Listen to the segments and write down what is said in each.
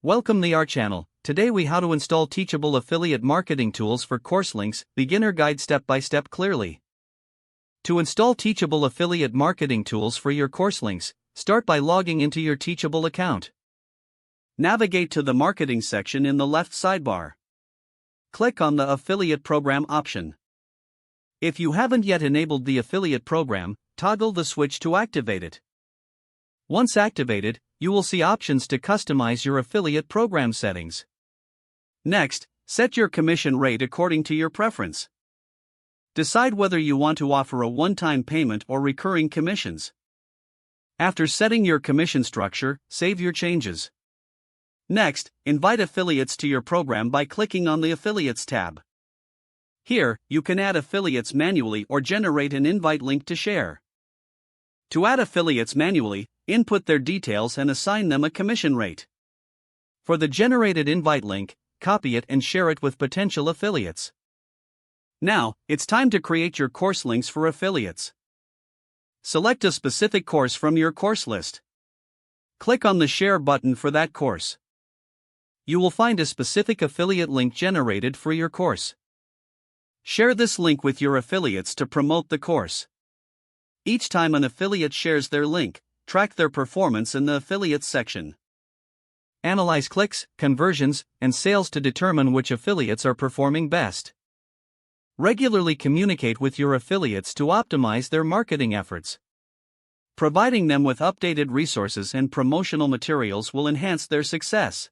Welcome to our channel. Today we how to install Teachable affiliate marketing tools for course links, beginner guide step by step clearly. To install Teachable affiliate marketing tools for your course links, start by logging into your Teachable account. Navigate to the marketing section in the left sidebar. Click on the affiliate program option. If you haven't yet enabled the affiliate program, toggle the switch to activate it. Once activated, you will see options to customize your affiliate program settings. Next, set your commission rate according to your preference. Decide whether you want to offer a one-time payment or recurring commissions. After setting your commission structure, save your changes. Next, invite affiliates to your program by clicking on the Affiliates tab. Here, you can add affiliates manually or generate an invite link to share. To add affiliates manually, input their details and assign them a commission rate. For the generated invite link, copy it and share it with potential affiliates. Now, it's time to create your course links for affiliates. Select a specific course from your course list. Click on the Share button for that course. You will find a specific affiliate link generated for your course. Share this link with your affiliates to promote the course. Each time an affiliate shares their link, track their performance in the affiliates section. Analyze clicks, conversions, and sales to determine which affiliates are performing best. Regularly communicate with your affiliates to optimize their marketing efforts. Providing them with updated resources and promotional materials will enhance their success.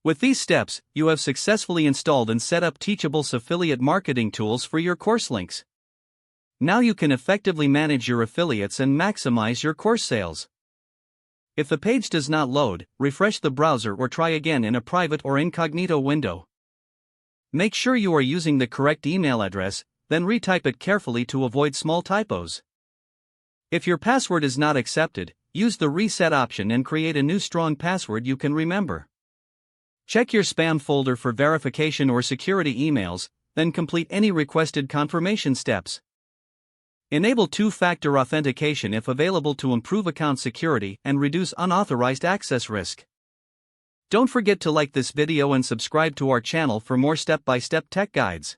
With these steps, you have successfully installed and set up Teachable's affiliate marketing tools for your course links. Now you can effectively manage your affiliates and maximize your course sales. If the page does not load, refresh the browser or try again in a private or incognito window. Make sure you are using the correct email address, then retype it carefully to avoid small typos. If your password is not accepted, use the reset option and create a new strong password you can remember. Check your spam folder for verification or security emails, then complete any requested confirmation steps. Enable two-factor authentication if available to improve account security and reduce unauthorized access risk. Don't forget to like this video and subscribe to our channel for more step-by-step tech guides.